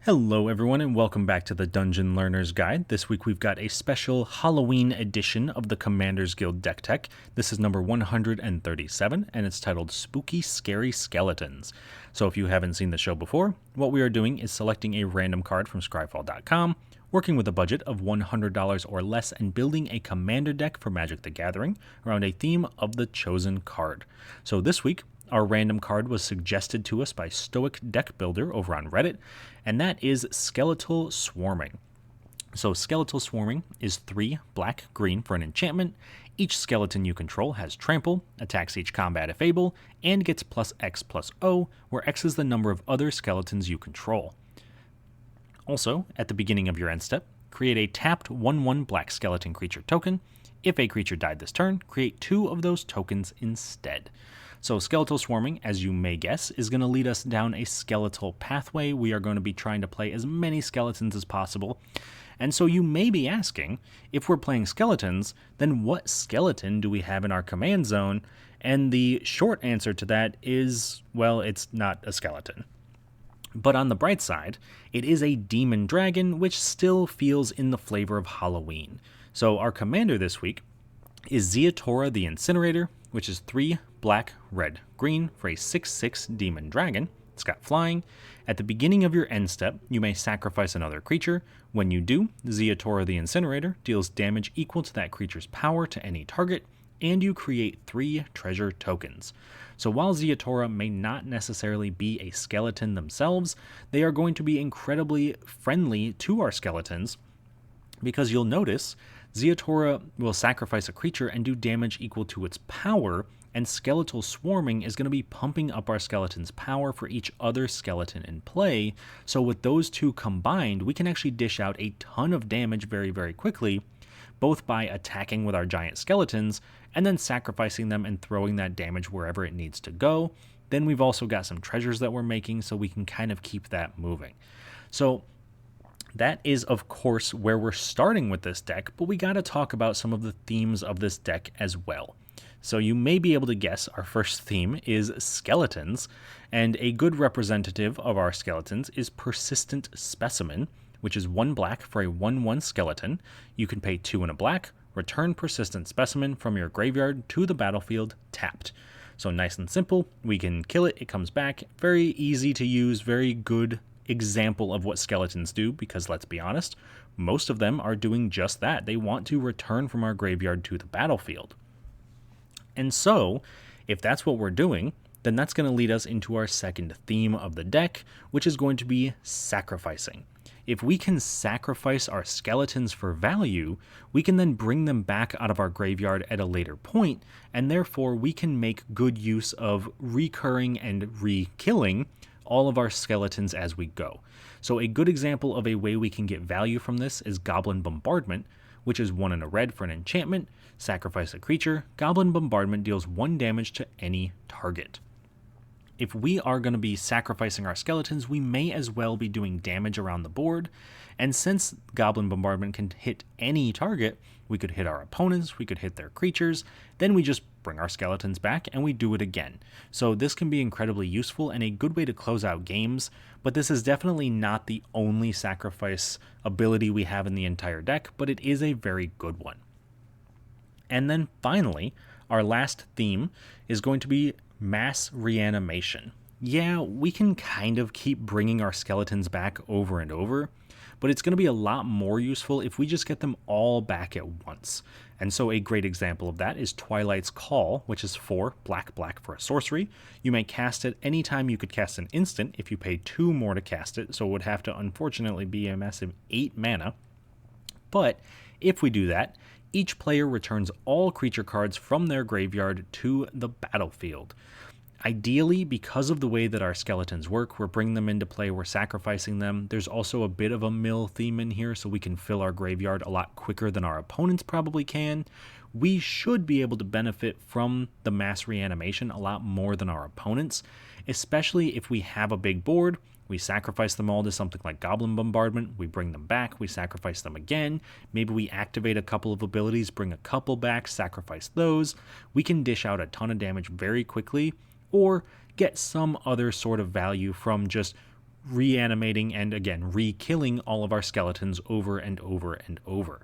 Hello everyone and welcome back to the Dungeon Learner's Guide. This week we've got a special Halloween edition of the Commander's Guild deck tech. This is number 137 and it's titled Spooky Scary Skeletons. So if you haven't seen the show before, what we are doing is selecting a random card from Scryfall.com, working with a budget of $100 or less and building a commander deck for Magic the Gathering around a theme of the chosen card. So this week, our random card was suggested to us by Stoic Deck Builder over on Reddit, and that is Skeletal Swarming. So Skeletal Swarming is 3 black-green for an enchantment. Each skeleton you control has trample, attacks each combat if able, and gets +X+O, where X is the number of other skeletons you control. Also, at the beginning of your end step, create a tapped 1/1 black skeleton creature token. If a creature died this turn, create 2 of those tokens instead. So Skeletal Swarming, as you may guess, is going to lead us down a skeletal pathway. We are going to be trying to play as many skeletons as possible. And so you may be asking, if we're playing skeletons, then what skeleton do we have in our command zone? And the short answer to that is, well, it's not a skeleton. But on the bright side, it is a demon dragon, which still feels in the flavor of Halloween. So our commander this week is Zeatora the Incinerator, which is 3 black, red, green for a 6/6 demon dragon. It's got flying. At the beginning of your end step, you may sacrifice another creature. When you do, Zeatora the Incinerator deals damage equal to that creature's power to any target, and you create 3 treasure tokens. So while Zeatora may not necessarily be a skeleton themselves, they are going to be incredibly friendly to our skeletons, because you'll notice Zeatora will sacrifice a creature and do damage equal to its power, and Skeletal Swarming is going to be pumping up our skeleton's power for each other skeleton in play. So with those two combined, we can actually dish out a ton of damage very, very quickly, both by attacking with our giant skeletons and then sacrificing them and throwing that damage wherever it needs to go. Then we've also got some treasures that we're making, so we can kind of keep that moving. So that is, of course, where we're starting with this deck, but we got to talk about some of the themes of this deck as well. So you may be able to guess our first theme is skeletons, and a good representative of our skeletons is Persistent Specimen, which is 1 black for a 1/1 skeleton. You can pay 2 and a black, return Persistent Specimen from your graveyard to the battlefield tapped. So nice and simple, we can kill it, it comes back, very easy to use, very good example of what skeletons do, because let's be honest, most of them are doing just that. They want to return from our graveyard to the battlefield. And so, if that's what we're doing, then that's going to lead us into our second theme of the deck, which is going to be sacrificing. If we can sacrifice our skeletons for value, we can then bring them back out of our graveyard at a later point, and therefore we can make good use of recurring and re-killing all of our skeletons as we go. So a good example of a way we can get value from this is Goblin Bombardment, which is 1 and a red for an enchantment. Sacrifice a creature. Goblin Bombardment deals 1 damage to any target. If we are going to be sacrificing our skeletons, we may as well be doing damage around the board. And since Goblin Bombardment can hit any target, we could hit our opponents, we could hit their creatures, then we just bring our skeletons back and we do it again. So this can be incredibly useful and a good way to close out games, but this is definitely not the only sacrifice ability we have in the entire deck, but it is a very good one. And then finally, our last theme is going to be Mass Reanimation. Yeah, we can kind of keep bringing our skeletons back over and over, but it's going to be a lot more useful if we just get them all back at once. And so a great example of that is Twilight's Call, which is 4 black for a sorcery. You may cast it anytime you could cast an instant if you pay 2 more to cast it, so it would have to unfortunately be a massive 8 mana. But if we do that, each player returns all creature cards from their graveyard to the battlefield. Ideally, because of the way that our skeletons work, we're bringing them into play, we're sacrificing them. There's also a bit of a mill theme in here, so we can fill our graveyard a lot quicker than our opponents probably can. We should be able to benefit from the mass reanimation a lot more than our opponents, especially if we have a big board. We sacrifice them all to something like Goblin Bombardment, we bring them back, we sacrifice them again, maybe we activate a couple of abilities, bring a couple back, sacrifice those. We can dish out a ton of damage very quickly, or get some other sort of value from just reanimating and again re-killing all of our skeletons over and over and over.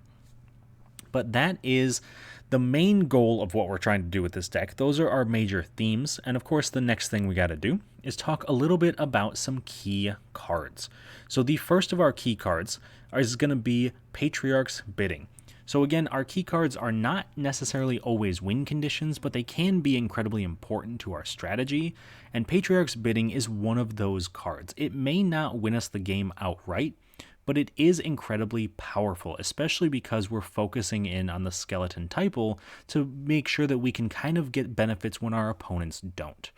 But that is the main goal of what we're trying to do with this deck. Those are our major themes, and of course the next thing we got to do is talk a little bit about some key cards. So the first of our key cards is going to be Patriarch's Bidding. So again, our key cards are not necessarily always win conditions, but they can be incredibly important to our strategy, and Patriarch's Bidding is one of those cards. It may not win us the game outright, but it is incredibly powerful, especially because we're focusing in on the skeleton typle to make sure that we can kind of get benefits when our opponents don't.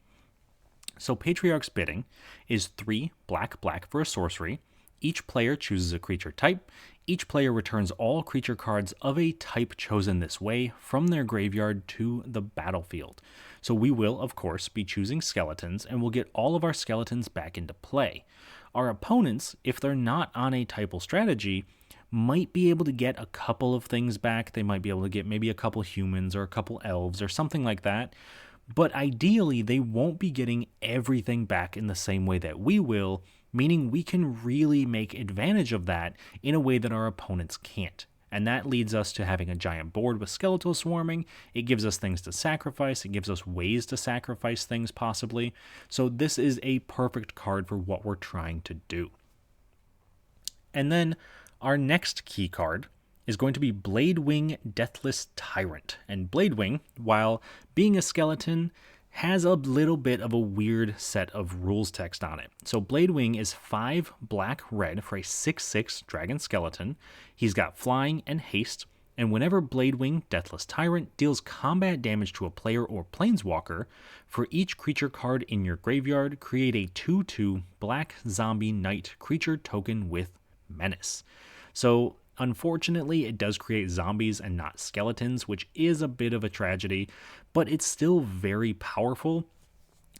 So Patriarch's Bidding is 3 black for a sorcery. Each player chooses a creature type. Each player returns all creature cards of a type chosen this way from their graveyard to the battlefield. So we will, of course, be choosing skeletons, and we'll get all of our skeletons back into play. Our opponents, if they're not on a typal strategy, might be able to get a couple of things back. They might be able to get maybe a couple humans or a couple elves or something like that. But ideally, they won't be getting everything back in the same way that we will, meaning we can really make advantage of that in a way that our opponents can't. And that leads us to having a giant board with skeletal swarming. It gives us things to sacrifice. It gives us ways to sacrifice things possibly. So this is a perfect card for what we're trying to do. And then our next key card is going to be Bladewing Deathless Tyrant. And Bladewing, while being a skeleton, has a little bit of a weird set of rules text on it. So Bladewing is 5 black-red for a 6/6 dragon skeleton. He's got flying and haste, and whenever Bladewing Deathless Tyrant deals combat damage to a player or planeswalker, for each creature card in your graveyard, create a 2/2 black zombie knight creature token with menace. So unfortunately, it does create zombies and not skeletons, which is a bit of a tragedy, but it's still very powerful,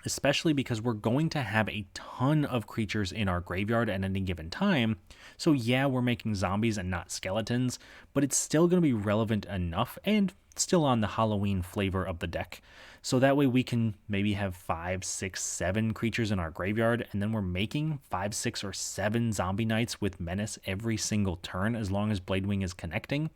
especially because we're going to have a ton of creatures in our graveyard at any given time. So yeah, we're making zombies and not skeletons, but it's still going to be relevant enough and still on the Halloween flavor of the deck. So that way we can maybe have 5, 6, 7 creatures in our graveyard, and then we're making 5, 6, or 7 zombie knights with menace every single turn as long as Bladewing is connecting.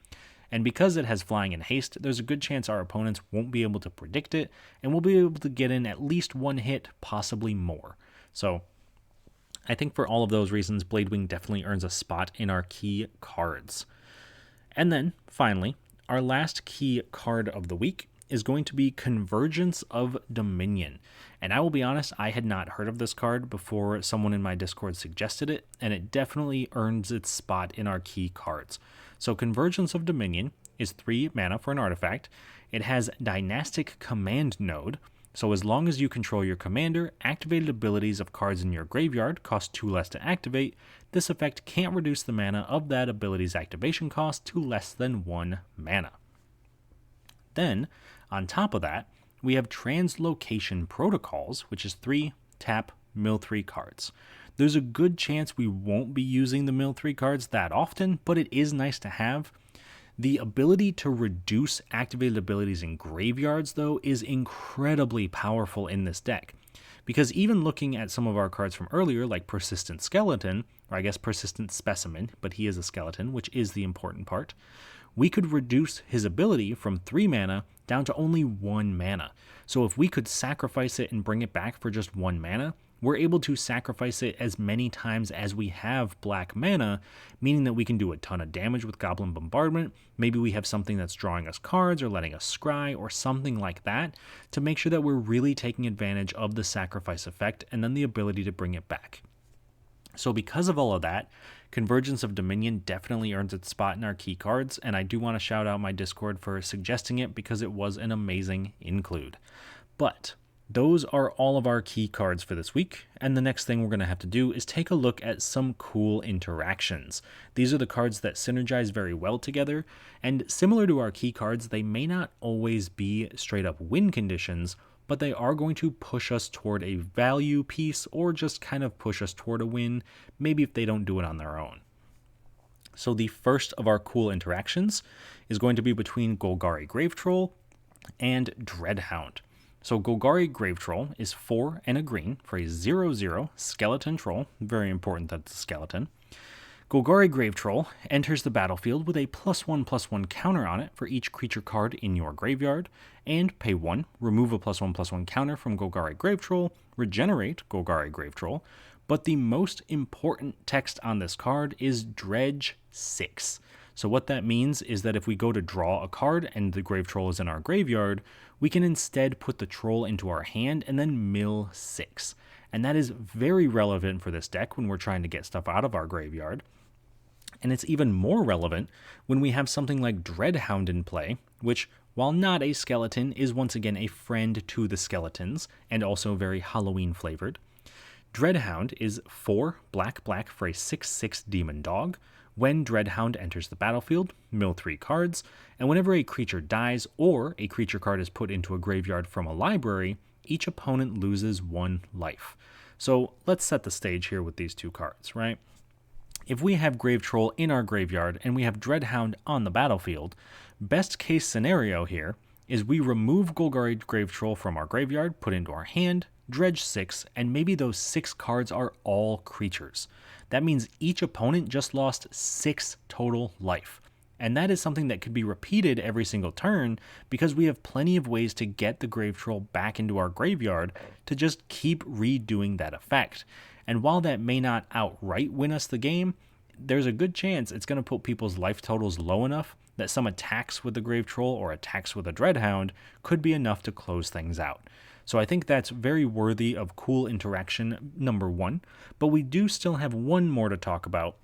And because it has flying and haste, there's a good chance our opponents won't be able to predict it, and we'll be able to get in at least one hit, possibly more. So I think for all of those reasons, Bladewing definitely earns a spot in our key cards. And then, finally, our last key card of the week is going to be Convergence of Dominion. And I will be honest, I had not heard of this card before someone in my Discord suggested it, and it definitely earns its spot in our key cards. So Convergence of Dominion is 3 mana for an artifact. It has Dynastic Command Node, so as long as you control your commander, activated abilities of cards in your graveyard cost 2 less to activate. This effect can't reduce the mana of that ability's activation cost to less than 1 mana. Then, on top of that, we have Translocation Protocols, which is 3 tap, mill 3 cards. There's a good chance we won't be using the mill 3 cards that often, but it is nice to have. The ability to reduce activated abilities in graveyards, though, is incredibly powerful in this deck. Because even looking at some of our cards from earlier, like Persistent Skeleton, or I guess Persistent Specimen, but he is a skeleton, which is the important part, we could reduce his ability from 3 mana down to only 1 mana. So if we could sacrifice it and bring it back for just 1 mana, we're able to sacrifice it as many times as we have black mana, meaning that we can do a ton of damage with Goblin Bombardment. Maybe we have something that's drawing us cards or letting us scry or something like that to make sure that we're really taking advantage of the sacrifice effect and then the ability to bring it back. So because of all of that, Convergence of Dominion definitely earns its spot in our key cards, and I do want to shout out my Discord for suggesting it because it was an amazing include. But those are all of our key cards for this week, and the next thing we're going to have to do is take a look at some cool interactions. These are the cards that synergize very well together, and similar to our key cards, they may not always be straight up win conditions, but they are going to push us toward a value piece or just kind of push us toward a win, maybe if they don't do it on their own. So the first of our cool interactions is going to be between Golgari Gravetroll and Dreadhound. So Golgari Grave Troll is 4 and a green for a 0/0 skeleton troll. Very important that it's a skeleton. Golgari Grave Troll enters the battlefield with a +1/+1 counter on it for each creature card in your graveyard, and pay 1, remove a +1/+1 counter from Golgari Grave Troll, regenerate Golgari Grave Troll, but the most important text on this card is Dredge 6. So what that means is that if we go to draw a card and the Grave Troll is in our graveyard, we can instead put the troll into our hand and then mill 6. And that is very relevant for this deck when we're trying to get stuff out of our graveyard. And it's even more relevant when we have something like Dreadhound in play, which, while not a skeleton, is once again a friend to the skeletons, and also very Halloween flavored. Dreadhound is 4 black for a 6/6 demon dog. When Dreadhound enters the battlefield, mill 3 cards, and whenever a creature dies or a creature card is put into a graveyard from a library, each opponent loses 1 life. So let's set the stage here with these two cards, right? If we have Grave Troll in our graveyard and we have Dreadhound on the battlefield, best case scenario here is we remove Golgari Grave Troll from our graveyard, put it into our hand, dredge 6, and maybe those 6 cards are all creatures. That means each opponent just lost 6 total life. And that is something that could be repeated every single turn because we have plenty of ways to get the Grave Troll back into our graveyard to just keep redoing that effect. And while that may not outright win us the game, there's a good chance it's going to put people's life totals low enough that some attacks with the Grave Troll or attacks with a Dreadhound could be enough to close things out. So I think that's very worthy of cool interaction number 1, but we do still have one more to talk about,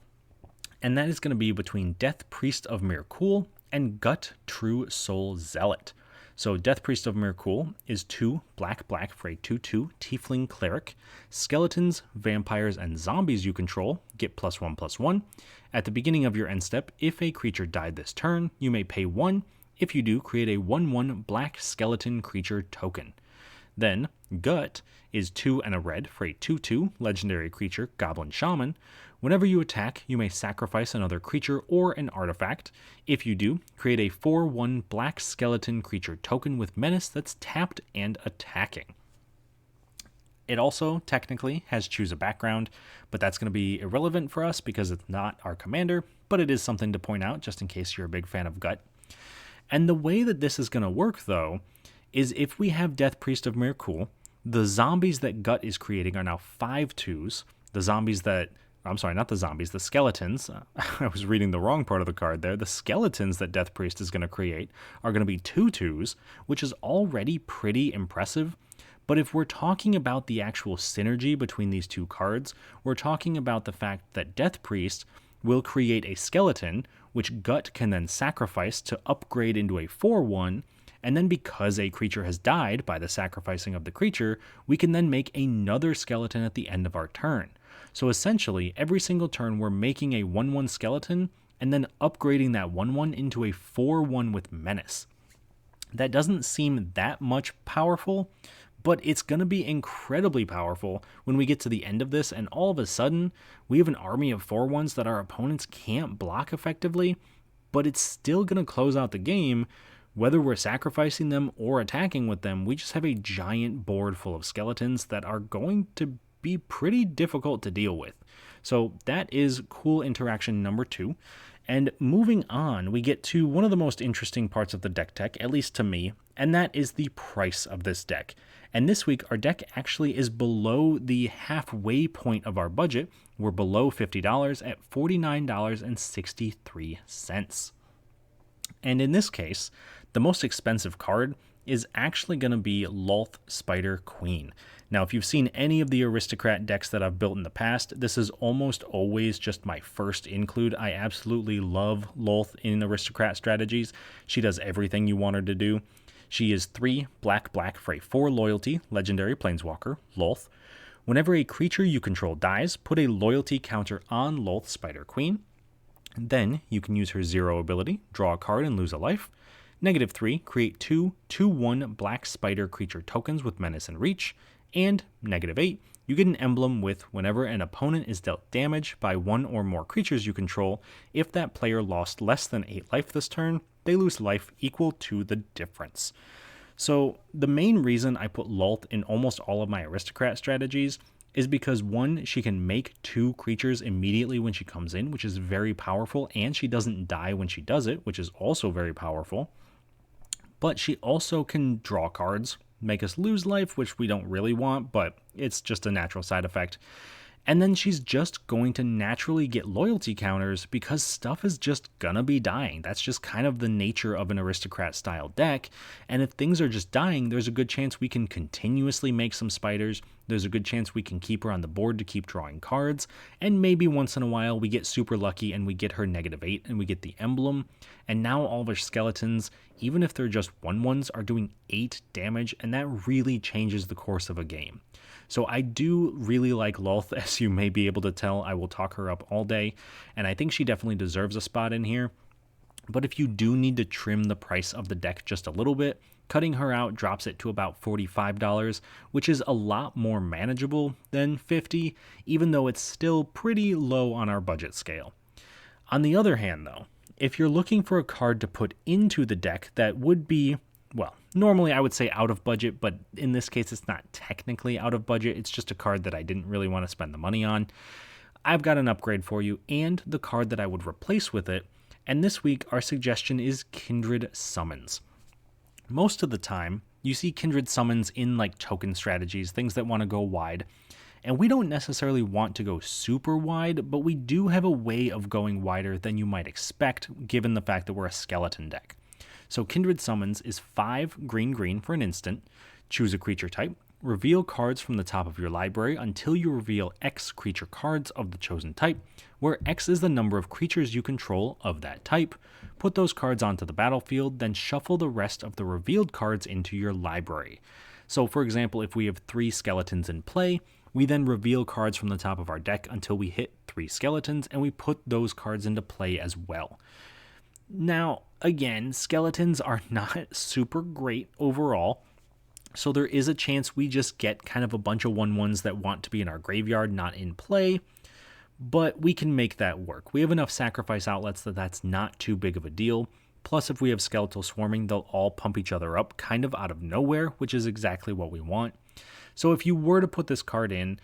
and that is going to be between Death Priest of Mirkul and Gut True Soul Zealot. So Death Priest of Mirkul is 2 black for a 2/2 Tiefling Cleric. Skeletons, vampires, and zombies you control get +1/+1. At the beginning of your end step, if a creature died this turn, you may pay 1. If you do, create a 1/1 black skeleton creature token. Then, Gut is 2 and a red for a 2/2 legendary creature, Goblin Shaman. Whenever you attack, you may sacrifice another creature or an artifact. If you do, create a 4/1 black skeleton creature token with menace that's tapped and attacking. It also technically has choose a background, but that's going to be irrelevant for us because it's not our commander, but it is something to point out just in case you're a big fan of Gut. And the way that this is going to work, though, is if we have Death Priest of Mirkul, the zombies that Gut is creating are now 5/2s. The skeletons. I was reading the wrong part of the card there. The skeletons that Death Priest is going to create are going to be 2/2s, which is already pretty impressive. But if we're talking about the actual synergy between these two cards, we're talking about the fact that Death Priest will create a skeleton, which Gut can then sacrifice to upgrade into a 4/1, and then because a creature has died by the sacrificing of the creature, we can then make another skeleton at the end of our turn. So essentially, every single turn we're making a 1/1 skeleton and then upgrading that 1/1 into a 4/1 with menace. That doesn't seem that much powerful, but it's going to be incredibly powerful when we get to the end of this and all of a sudden we have an army of 4/1s that our opponents can't block effectively, but it's still going to close out the game. Whether we're sacrificing them or attacking with them, we just have a giant board full of skeletons that are going to be pretty difficult to deal with. So that is cool interaction number 2. And moving on, we get to one of the most interesting parts of the deck tech, at least to me, and that is the price of this deck. And this week, our deck actually is below the halfway point of our budget. We're below $50 at $49.63. And in this case, the most expensive card is actually going to be Lolth Spider Queen. Now, if you've seen any of the Aristocrat decks that I've built in the past, this is almost always just my first include. I absolutely love Lolth in Aristocrat strategies. She does everything you want her to do. She is 3 black for a 4 loyalty legendary planeswalker, Lolth. Whenever a creature you control dies, put a loyalty counter on Lolth Spider Queen. Then you can use her 0 ability, draw a card and lose a life. -3, create 2 2/1 black spider creature tokens with menace and reach. And -8, you get an emblem with whenever an opponent is dealt damage by 1 or more creatures you control, if that player lost less than 8 life this turn, they lose life equal to the difference. So the main reason I put Lolth in almost all of my aristocrat strategies is because one, she can make 2 creatures immediately when she comes in, which is very powerful, and she doesn't die when she does it, which is also very powerful. But she also can draw cards, make us lose life, which we don't really want, but it's just a natural side effect. And then she's just going to naturally get loyalty counters because stuff is just gonna be dying. That's just kind of the nature of an aristocrat style deck. And if things are just dying, there's a good chance we can continuously make some spiders. There's a good chance we can keep her on the board to keep drawing cards. And maybe once in a while we get super lucky and we get her -8 and we get the emblem. And now all of her skeletons, even if they're just 1/1s, are doing 8 damage, and that really changes the course of a game. So I do really like Lolth, as you may be able to tell. I will talk her up all day, and I think she definitely deserves a spot in here. But if you do need to trim the price of the deck just a little bit, cutting her out drops it to about $45, which is a lot more manageable than $50, even though it's still pretty low on our budget scale. On the other hand, though, if you're looking for a card to put into the deck that would be, well, normally I would say out of budget, but in this case it's not technically out of budget, it's just a card that I didn't really want to spend the money on, I've got an upgrade for you and the card that I would replace with it, and this week our suggestion is Kindred Summons. Most of the time, you see Kindred Summons in like token strategies, things that want to go wide, and we don't necessarily want to go super wide, but we do have a way of going wider than you might expect given the fact that we're a skeleton deck. So Kindred Summons is 5 green for an instant, choose a creature type, reveal cards from the top of your library until you reveal X creature cards of the chosen type, where X is the number of creatures you control of that type. Put those cards onto the battlefield, then shuffle the rest of the revealed cards into your library. So for example, if we have 3 skeletons in play, we then reveal cards from the top of our deck until we hit 3 skeletons, and we put those cards into play as well. Now, again, skeletons are not super great overall, so there is a chance we just get kind of a bunch of 1/1s that want to be in our graveyard, not in play, but we can make that work. We have enough sacrifice outlets that that's not too big of a deal. Plus, if we have skeletal swarming, they'll all pump each other up kind of out of nowhere, which is exactly what we want. So if you were to put this card in,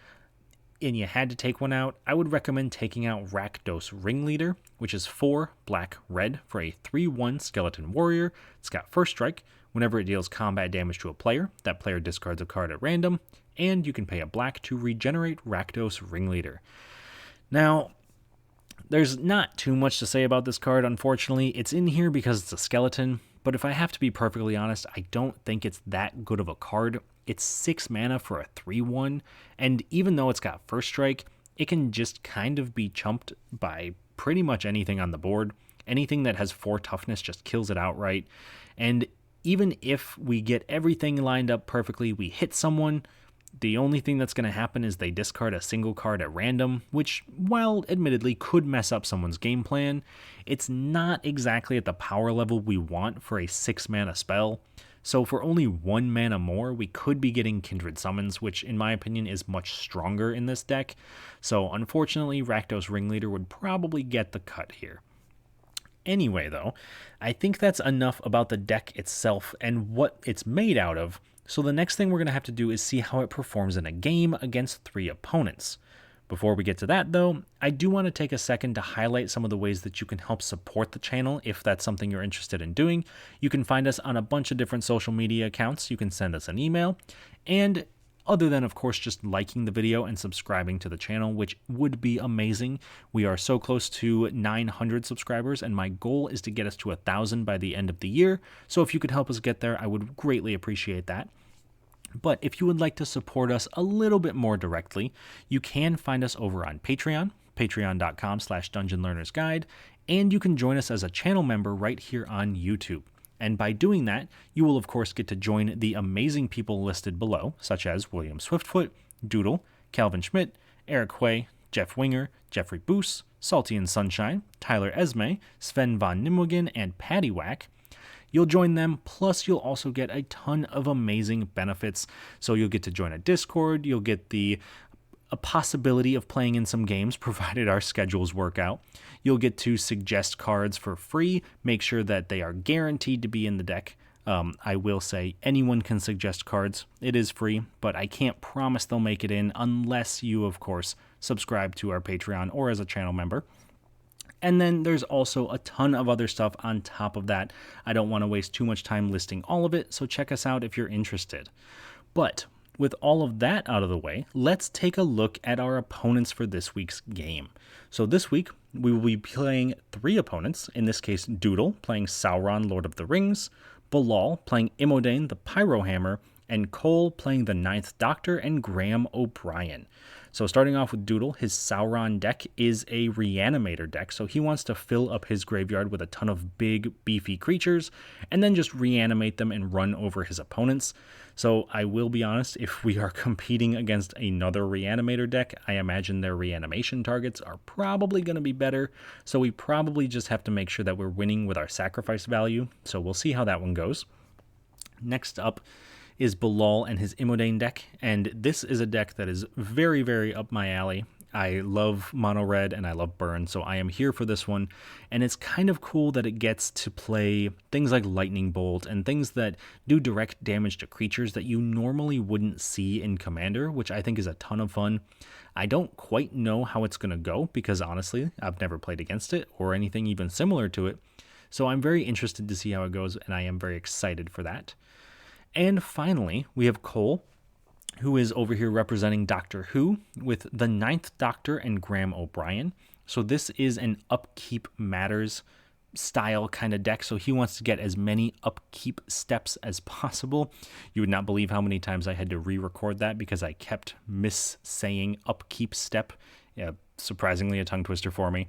and you had to take one out, I would recommend taking out Rakdos Ringleader, which is 4 black-red for a 3/1 skeleton warrior. It's got first strike. Whenever it deals combat damage to a player, that player discards a card at random, and you can pay a black to regenerate Rakdos Ringleader. Now, there's not too much to say about this card, unfortunately. It's in here because it's a skeleton, but if I have to be perfectly honest, I don't think it's that good of a card. It's 6 mana for a 3/1, and even though it's got first strike, it can just kind of be chumped by pretty much anything on the board. Anything that has 4 toughness just kills it outright, and even if we get everything lined up perfectly, we hit someone, the only thing that's going to happen is they discard a single card at random, which, while admittedly could mess up someone's game plan, it's not exactly at the power level we want for a 6 mana spell. So for only 1 mana more, we could be getting Kindred Summons, which in my opinion is much stronger in this deck. So unfortunately, Rakdos Ringleader would probably get the cut here. Anyway though, I think that's enough about the deck itself and what it's made out of. So the next thing we're going to have to do is see how it performs in a game against 3 opponents. Before we get to that though, I do want to take a second to highlight some of the ways that you can help support the channel if that's something you're interested in doing. You can find us on a bunch of different social media accounts, you can send us an email, and other than of course just liking the video and subscribing to the channel, which would be amazing. We are so close to 900 subscribers and my goal is to get us to 1,000 by the end of the year, so if you could help us get there, I would greatly appreciate that. But if you would like to support us a little bit more directly, you can find us over on Patreon, patreon.com/dungeonlearnersguide, and you can join us as a channel member right here on YouTube. And by doing that, you will of course get to join the amazing people listed below, such as William Swiftfoot, Doodle, Calvin Schmidt, Eric Huey, Jeff Winger, Jeffrey Boos, Salty and Sunshine, Tyler Esme, Sven von Nimwegen, and Patty Whack. You'll join them, plus you'll also get a ton of amazing benefits. So you'll get to join a Discord, you'll get a possibility of playing in some games, provided our schedules work out. You'll get to suggest cards for free, make sure that they are guaranteed to be in the deck. I will say anyone can suggest cards. It is free, but I can't promise they'll make it in unless you, of course, subscribe to our Patreon or as a channel member. And then there's also a ton of other stuff on top of that. I don't want to waste too much time listing all of it, so check us out if you're interested. But with all of that out of the way, let's take a look at our opponents for this week's game. So this week, we will be playing 3 opponents, in this case Doodle playing Sauron, Lord of the Rings, Bilal playing Imodain, the Pyrohammer, and Cole playing the Ninth Doctor and Graham O'Brien. So starting off with Doodle, his Sauron deck is a Reanimator deck, so he wants to fill up his graveyard with a ton of big, beefy creatures, and then just reanimate them and run over his opponents. So I will be honest, if we are competing against another Reanimator deck, I imagine their reanimation targets are probably going to be better, so we probably just have to make sure that we're winning with our sacrifice value, so we'll see how that one goes. Next up is Bilal and his Imodain deck, and this is a deck that is very, very up my alley. I love mono red and I love burn, so I am here for this one, and it's kind of cool that it gets to play things like Lightning Bolt and things that do direct damage to creatures that you normally wouldn't see in Commander, which I think is a ton of fun. I don't quite know how it's going to go because honestly, I've never played against it or anything even similar to it, so I'm very interested to see how it goes, and I am very excited for that. And finally, we have Cole, who is over here representing Doctor Who with the Ninth Doctor and Graham O'Brien. So this is an Upkeep Matters style kind of deck, so he wants to get as many upkeep steps as possible. You would not believe how many times I had to re-record that because I kept missaying upkeep step. Yeah, surprisingly a tongue twister for me.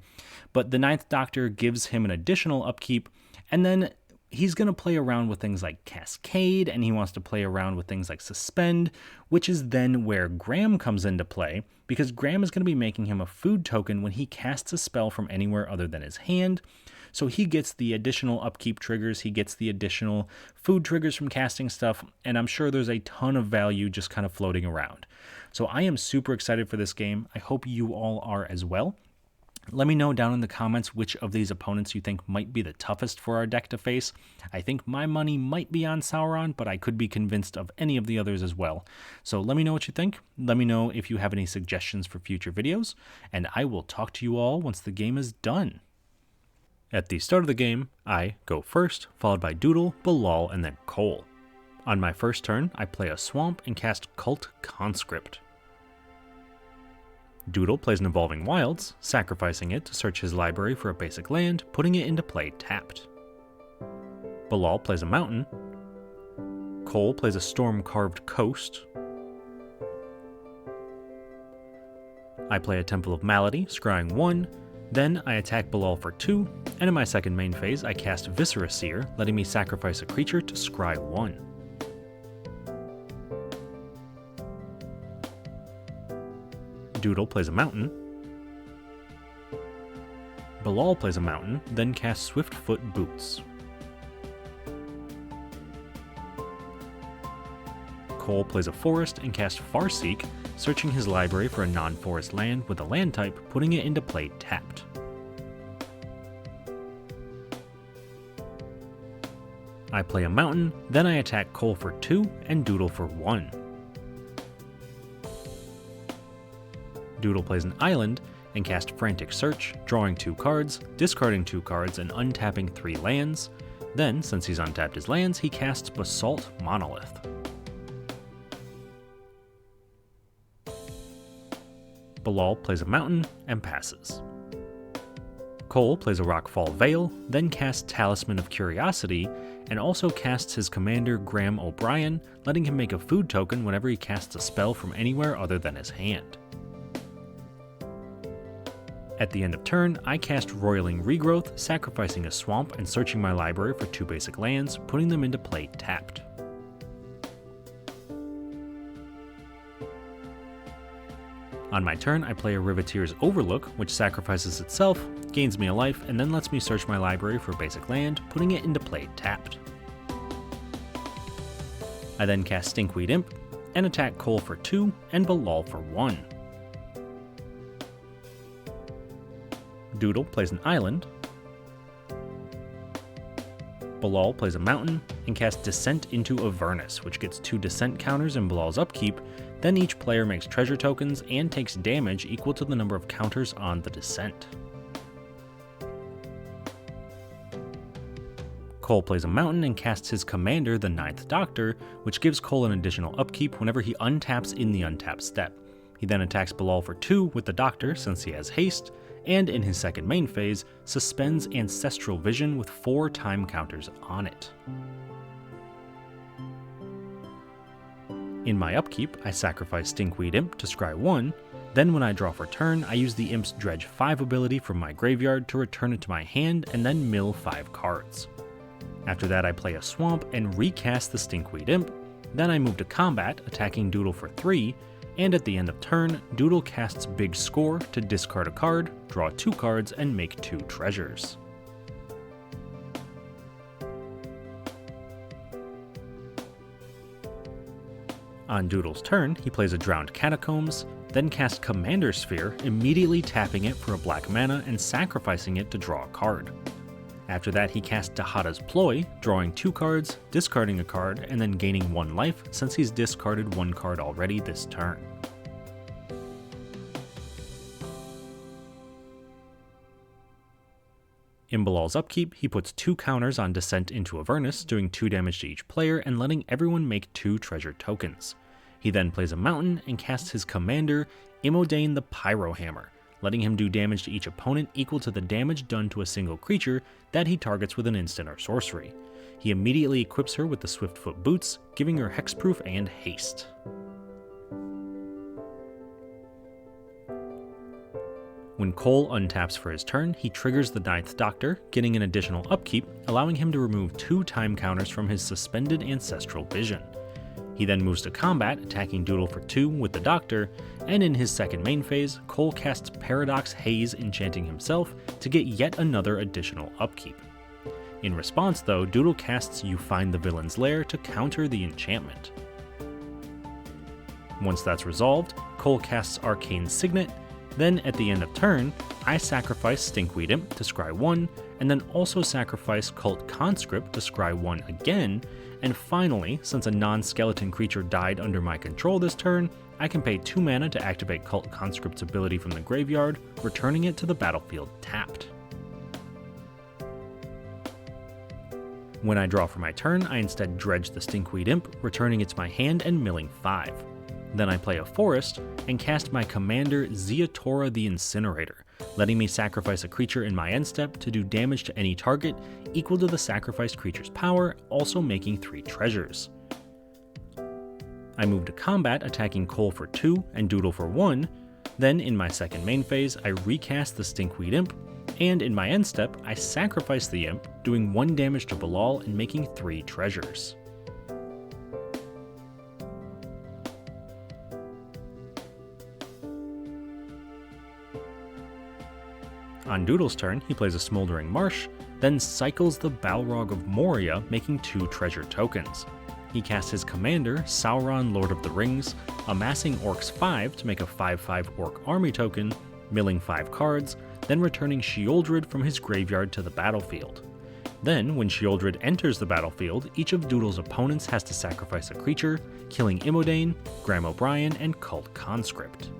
But the Ninth Doctor gives him an additional upkeep, and then he's going to play around with things like Cascade, and he wants to play around with things like Suspend, which is then where Graham comes into play, because Graham is going to be making him a food token when he casts a spell from anywhere other than his hand. So he gets the additional upkeep triggers, he gets the additional food triggers from casting stuff, and I'm sure there's a ton of value just kind of floating around. So I am super excited for this game. I hope you all are as well. Let me know down in the comments which of these opponents you think might be the toughest for our deck to face. I think my money might be on Sauron, but I could be convinced of any of the others as well. So let me know what you think. Let me know if you have any suggestions for future videos, and I will talk to you all once the game is done. At the start of the game, I go first, followed by Doodle, Bilal, and then Cole. On my first turn, I play a Swamp and cast Cult Conscript. Doodle plays an Evolving Wilds, sacrificing it to search his library for a basic land, putting it into play tapped. Bilal plays a Mountain. Cole plays a Storm-Carved Coast. I play a Temple of Malady, scrying 1, then I attack Bilal for 2, and in my second main phase I cast Viscera Seer, letting me sacrifice a creature to scry 1. Doodle plays a Mountain. Bilal plays a Mountain, then casts Swiftfoot Boots. Cole plays a Forest and casts Farseek, searching his library for a non-forest land with a land type, putting it into play tapped. I play a Mountain, then I attack Cole for 2 and Doodle for 1. Doodle plays an Island and casts Frantic Search, drawing 2 cards, discarding 2 cards, and untapping 3 lands. Then, since he's untapped his lands, he casts Basalt Monolith. Bilal plays a Mountain and passes. Cole plays a Rockfall Vale, then casts Talisman of Curiosity, and also casts his commander Graham O'Brien, letting him make a food token whenever he casts a spell from anywhere other than his hand. At the end of turn, I cast Roiling Regrowth, sacrificing a swamp and searching my library for 2 basic lands, putting them into play tapped. On my turn, I play a Riveteer's Overlook, which sacrifices itself, gains me a life, and then lets me search my library for a basic land, putting it into play tapped. I then cast Stinkweed Imp, and attack Cole for 2 and Bilal for 1. Doodle plays an Island. Bilal plays a mountain and casts Descent into Avernus, which gets 2 descent counters in Bilal's upkeep. Then each player makes treasure tokens and takes damage equal to the number of counters on the descent. Cole plays a mountain and casts his commander, the Ninth Doctor, which gives Cole an additional upkeep whenever he untaps in the untap step. He then attacks Bilal for 2 with the Doctor since he has haste, and in his second main phase, suspends Ancestral Vision with 4 time counters on it. In my upkeep, I sacrifice Stinkweed Imp to scry 1, then when I draw for turn, I use the Imp's Dredge 5 ability from my graveyard to return it to my hand and then mill 5 cards. After that, I play a Swamp and recast the Stinkweed Imp, then I move to combat, attacking Doodle for 3, and at the end of turn, Doodle casts Big Score to discard a card, draw 2 cards, and make 2 treasures. On Doodle's turn, he plays a Drowned Catacombs, then casts Commander Sphere, immediately tapping it for a black mana and sacrificing it to draw a card. After that, he casts Dahada's Ploy, drawing 2 cards, discarding a card, and then gaining 1 life since he's discarded 1 card already this turn. In Bilal's upkeep, he puts 2 counters on Descent into Avernus, doing 2 damage to each player and letting everyone make 2 treasure tokens. He then plays a mountain and casts his commander, Imodain the Pyrohammer, letting him do damage to each opponent equal to the damage done to a single creature that he targets with an instant or sorcery. He immediately equips her with the Swiftfoot Boots, giving her hexproof and haste. When Cole untaps for his turn, he triggers the Ninth Doctor, getting an additional upkeep, allowing him to remove 2 time counters from his suspended Ancestral Vision. He then moves to combat, attacking Doodle for 2 with the Doctor, and in his second main phase, Cole casts Paradox Haze, enchanting himself to get yet another additional upkeep. In response though, Doodle casts You Find the Villain's Lair to counter the enchantment. Once that's resolved, Cole casts Arcane Signet, then at the end of turn, I sacrifice Stinkweed Imp to scry 1, and then also sacrifice Cult Conscript to scry 1 again, and finally, since a non-skeleton creature died under my control this turn, I can pay 2 mana to activate Cult Conscript's ability from the graveyard, returning it to the battlefield tapped. When I draw for my turn, I instead dredge the Stinkweed Imp, returning it to my hand and milling 5. Then I play a Forest and cast my commander Ziatora the Incinerator, letting me sacrifice a creature in my end step to do damage to any target equal to the sacrificed creature's power, also making 3 treasures. I move to combat, attacking Cole for 2 and Doodle for 1, then in my second main phase I recast the Stinkweed Imp, and in my end step I sacrifice the Imp, doing 1 damage to Bilal and making 3 treasures. On Doodle's turn, he plays a Smoldering Marsh, then cycles the Balrog of Moria, making 2 treasure tokens. He casts his commander, Sauron Lord of the Rings, amassing Orcs 5 to make a 5/5 Orc army token, milling 5 cards, then returning Sheoldred from his graveyard to the battlefield. Then, when Sheoldred enters the battlefield, each of Doodle's opponents has to sacrifice a creature, killing Imodain, Graham O'Brien, and Cult Conscript.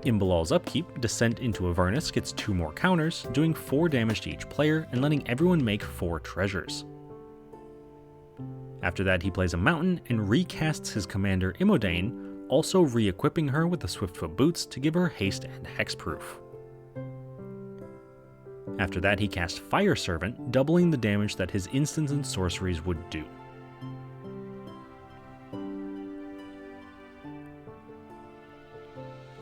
In Bilal's upkeep, Descent into Avernus gets 2 more counters, doing 4 damage to each player and letting everyone make 4 treasures. After that, he plays a mountain and recasts his commander Imodain, also re-equipping her with the Swiftfoot Boots to give her haste and hexproof. After that, he casts Fire Servant, doubling the damage that his instants and sorceries would do.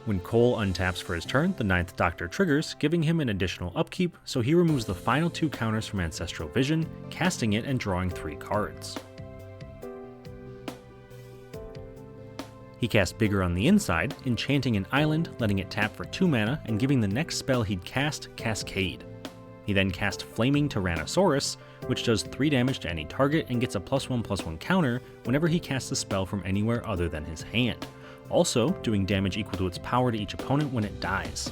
When Cole untaps for his turn, the Ninth Doctor triggers, giving him an additional upkeep, so he removes the final 2 counters from Ancestral Vision, casting it and drawing 3 cards. He casts Bigger on the inside, enchanting an island, letting it tap for 2 mana, and giving the next spell he'd cast, Cascade. He then casts Flaming Tyrannosaurus, which does 3 damage to any target and gets a +1/+1 counter whenever he casts a spell from anywhere other than his hand, also doing damage equal to its power to each opponent when it dies.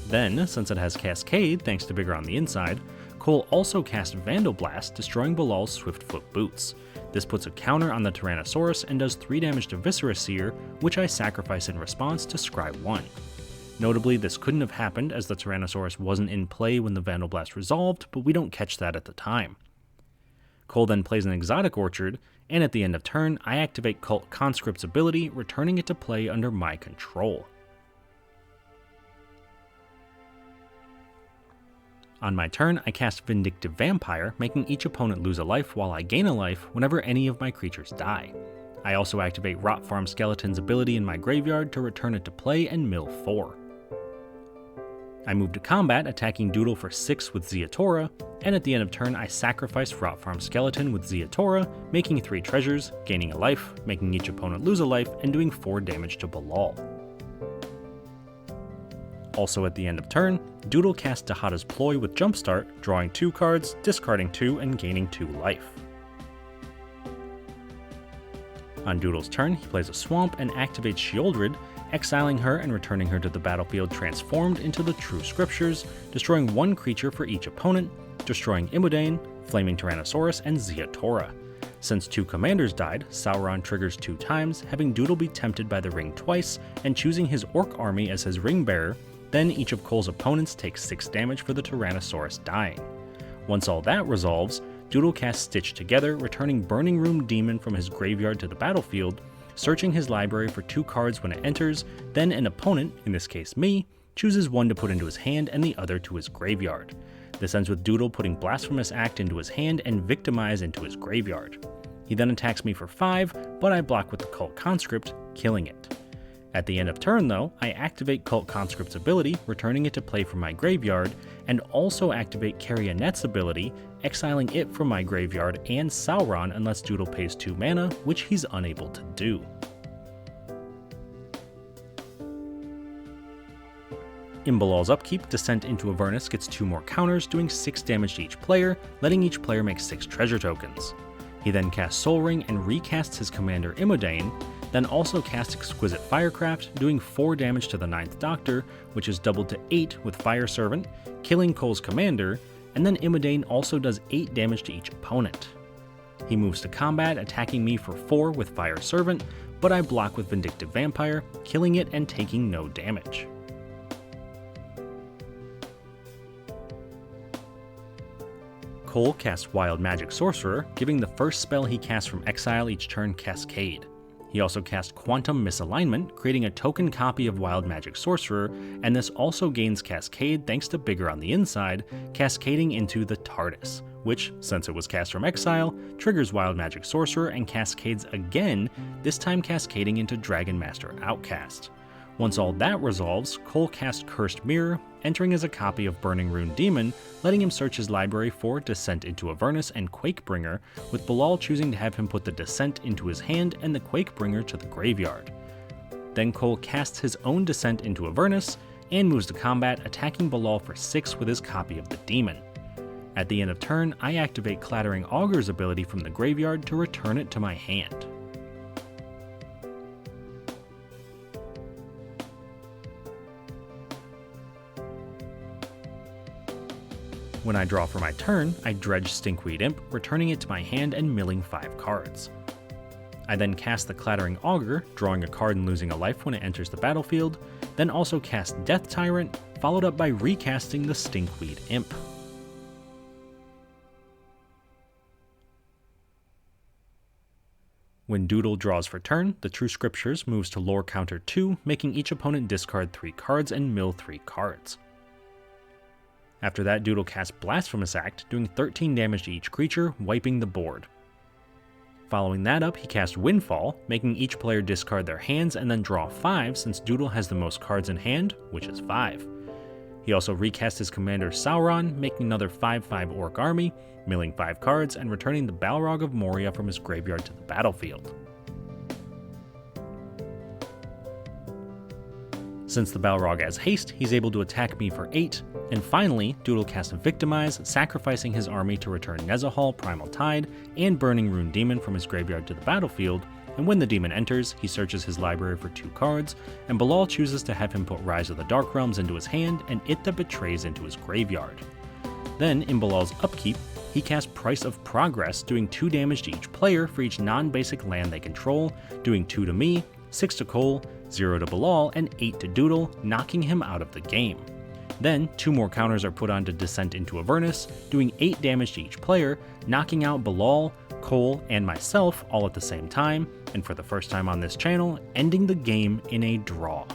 Then, since it has Cascade thanks to Bigger on the inside, Cole also cast Vandal Blast, destroying Bilal's Swiftfoot boots. This puts a counter on the Tyrannosaurus and does 3 damage to Viscera Seer, which I sacrifice in response to Scry 1. Notably, this couldn't have happened as the Tyrannosaurus wasn't in play when the Vandal Blast resolved, but we don't catch that at the time. Cole then plays an Exotic Orchard, and at the end of turn, I activate Cult Conscript's ability, returning it to play under my control. On my turn, I cast Vindictive Vampire, making each opponent lose a life while I gain a life whenever any of my creatures die. I also activate Rot Farm Skeleton's ability in my graveyard to return it to play and mill 4. I move to combat, attacking Doodle for 6 with Ziatora, and at the end of turn I sacrifice Rot Farm Skeleton with Ziatora, making 3 treasures, gaining a life, making each opponent lose a life, and doing 4 damage to Bilal. Also at the end of turn, Doodle casts Dahada's Ploy with Jumpstart, drawing 2 cards, discarding 2, and gaining 2 life. On Doodle's turn, he plays a Swamp and activates Sheoldred, exiling her and returning her to the battlefield transformed into the True Scriptures, destroying 1 creature for each opponent, destroying Imodane, Flaming Tyrannosaurus, and Ziatora. Since 2 commanders died, Sauron triggers 2 times, having Doodle be tempted by the ring twice, and choosing his Orc army as his ring bearer. Then each of Cole's opponents takes 6 damage for the Tyrannosaurus dying. Once all that resolves, Doodle casts Stitch Together, returning Burning Room Demon from his graveyard to the battlefield, searching his library for 2 cards when it enters, then an opponent, in this case me, chooses one to put into his hand and the other to his graveyard. This ends with Doodle putting Blasphemous Act into his hand and Victimize into his graveyard. He then attacks me for 5, but I block with the Cult Conscript, killing it. At the end of turn though, I activate Cult Conscript's ability, returning it to play from my graveyard, and also activate Carionet's ability, exiling it from my graveyard and Sauron unless Doodle pays 2 mana, which he's unable to do. In Bilal's upkeep, Descent into Avernus gets 2 more counters, doing 6 damage to each player, letting each player make 6 treasure tokens. He then casts Sol Ring and recasts his commander Imodane, then also casts Exquisite Firecraft, doing 4 damage to the 9th Doctor, which is doubled to 8 with Fire Servant, killing Cole's commander, and then Imodane also does 8 damage to each opponent. He moves to combat, attacking me for 4 with Fire Servant, but I block with Vindictive Vampire, killing it and taking no damage. Cole casts Wild Magic Sorcerer, giving the first spell he casts from exile each turn Cascade. He also casts Quantum Misalignment, creating a token copy of Wild Magic Sorcerer, and this also gains Cascade thanks to Bigger on the inside, cascading into the TARDIS, which, since it was cast from exile, triggers Wild Magic Sorcerer and cascades again, this time cascading into Dragon Master Outcast. Once all that resolves, Cole casts Cursed Mirror, entering as a copy of Burning Rune Demon, letting him search his library for Descent into Avernus and Quakebringer, with Bilal choosing to have him put the Descent into his hand and the Quakebringer to the graveyard. Then Cole casts his own Descent into Avernus, and moves to combat, attacking Bilal for 6 with his copy of the Demon. At the end of turn, I activate Clattering Augur's ability from the graveyard to return it to my hand. When I draw for my turn, I dredge Stinkweed Imp, returning it to my hand and milling 5 cards. I then cast the Clattering Augur, drawing a card and losing a life when it enters the battlefield, then also cast Death Tyrant, followed up by recasting the Stinkweed Imp. When Doodle draws for turn, the True Scriptures moves to Lore Counter 2, making each opponent discard 3 cards and mill 3 cards. After that, Doodle casts Blasphemous Act, doing 13 damage to each creature, wiping the board. Following that up, he casts Windfall, making each player discard their hands and then draw 5 since Doodle has the most cards in hand, which is 5. He also recast his commander Sauron, making another 5/5 Orc army, milling 5 cards, and returning the Balrog of Moria from his graveyard to the battlefield. Since the Balrog has haste, he's able to attack me for 8, and finally, Doodle casts Victimize, sacrificing his army to return Nezahal, Primal Tide, and Burning Rune Demon from his graveyard to the battlefield, and when the demon enters, he searches his library for 2 cards, and Bilal chooses to have him put Rise of the Dark Realms into his hand and It That Betrays into his graveyard. Then, in Bilal's upkeep, he casts Price of Progress, doing 2 damage to each player for each non-basic land they control, doing 2 to me, 6 to Cole, 0 to Bilal, and 8 to Doodle, knocking him out of the game. Then, 2 more counters are put onto Descent into Avernus, doing 8 damage to each player, knocking out Bilal, Cole, and myself all at the same time, and for the first time on this channel, ending the game in a draw.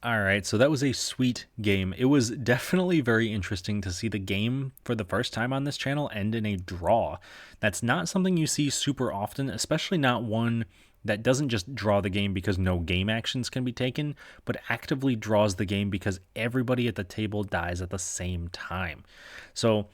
Alright, so that was a sweet game. It was definitely very interesting to see the game for the first time on this channel end in a draw. That's not something you see super often, especially not one that doesn't just draw the game because no game actions can be taken, but actively draws the game because everybody at the table dies at the same time. So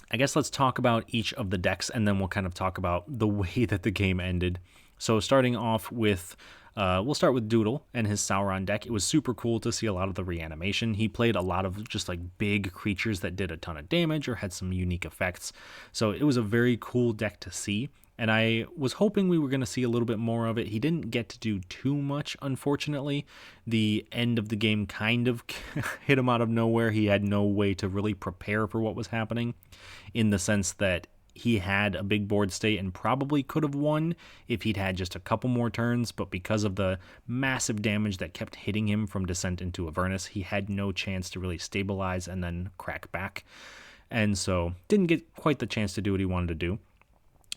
I guess let's talk about each of the decks, and then we'll kind of talk about the way that the game ended. So starting off with, we'll start with Doodle and his Sauron deck. It was super cool to see a lot of the reanimation. He played a lot of just like big creatures that did a ton of damage or had some unique effects. So it was a very cool deck to see, and I was hoping we were going to see a little bit more of it. He didn't get to do too much, unfortunately. The end of the game kind of hit him out of nowhere. He had no way to really prepare for what was happening, in the sense that he had a big board state and probably could have won if he'd had just a couple more turns, but because of the massive damage that kept hitting him from Descent into Avernus, he had no chance to really stabilize and then crack back. And so didn't get quite the chance to do what he wanted to do.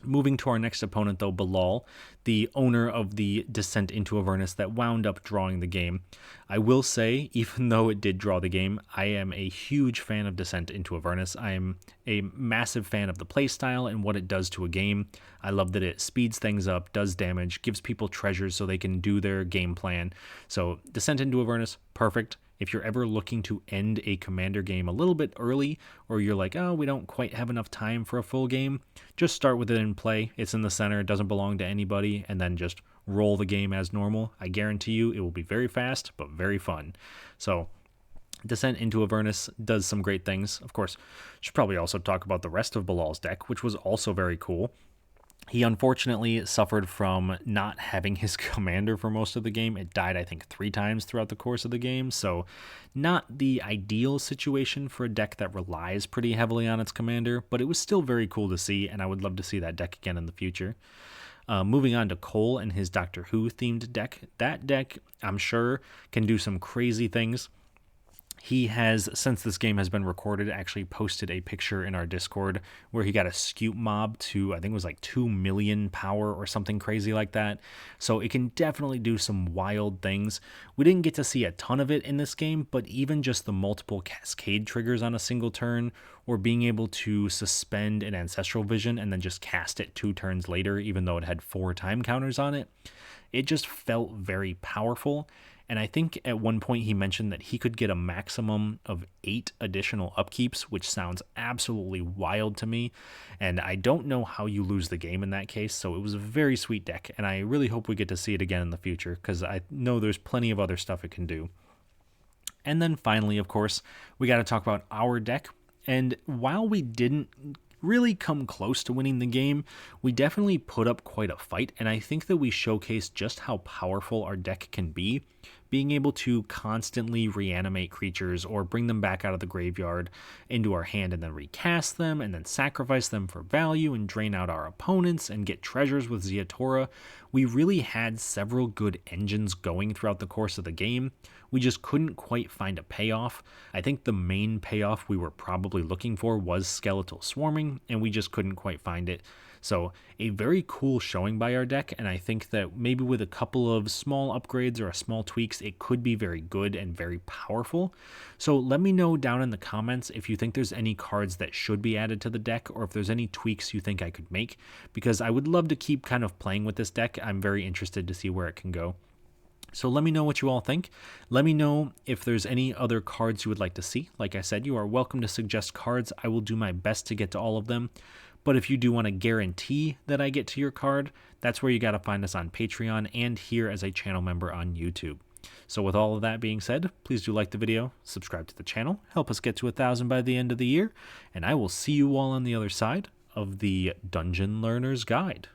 Moving to our next opponent, though, Bilal, the owner of the Descent into Avernus that wound up drawing the game. I will say, even though it did draw the game, I am a huge fan of Descent into Avernus. I am a massive fan of the playstyle and what it does to a game. I love that it speeds things up, does damage, gives people treasures so they can do their game plan. So Descent into Avernus, perfect. If you're ever looking to end a Commander game a little bit early, or you're like, oh, we don't quite have enough time for a full game, just start with it in play. It's in the center, it doesn't belong to anybody, and then just roll the game as normal. I guarantee you it will be very fast, but very fun. So Descent into Avernus does some great things. Of course, should probably also talk about the rest of Bilal's deck, which was also very cool. He unfortunately suffered from not having his commander for most of the game. It died, I think, 3 times throughout the course of the game, so not the ideal situation for a deck that relies pretty heavily on its commander, but it was still very cool to see, and I would love to see that deck again in the future. Moving on to Cole and his Doctor Who themed deck. That deck, I'm sure, can do some crazy things. He has, since this game has been recorded, actually posted a picture in our Discord where he got a Scute mob to, I think it was like 2 million power or something crazy like that. So it can definitely do some wild things. We didn't get to see a ton of it in this game, but even just the multiple cascade triggers on a single turn, or being able to suspend an Ancestral Vision and then just cast it 2 turns later, even though it had 4 time counters on it, it just felt very powerful. And I think at one point he mentioned that he could get a maximum of 8 additional upkeeps, which sounds absolutely wild to me. And I don't know how you lose the game in that case, so it was a very sweet deck, and I really hope we get to see it again in the future, because I know there's plenty of other stuff it can do. And then finally, of course, we got to talk about our deck. And while we didn't really come close to winning the game, we definitely put up quite a fight, and I think that we showcased just how powerful our deck can be, being able to constantly reanimate creatures or bring them back out of the graveyard into our hand and then recast them and then sacrifice them for value and drain out our opponents and get treasures with Ziatora. We really had several good engines going throughout the course of the game. We just couldn't quite find a payoff. I think the main payoff we were probably looking for was Skeletal Swarming, and we just couldn't quite find it. So a very cool showing by our deck, and I think that maybe with a couple of small upgrades or a small tweaks, it could be very good and very powerful. So let me know down in the comments if you think there's any cards that should be added to the deck, or if there's any tweaks you think I could make, because I would love to keep kind of playing with this deck. I'm very interested to see where it can go. So let me know what you all think. Let me know if there's any other cards you would like to see. Like I said, you are welcome to suggest cards. I will do my best to get to all of them. But if you do want to guarantee that I get to your card, that's where you got to find us on Patreon and here as a channel member on YouTube. So with all of that being said, please do like the video, subscribe to the channel, help us get to 1,000 by the end of the year, and I will see you all on the other side of the Dungeon Learner's Guide.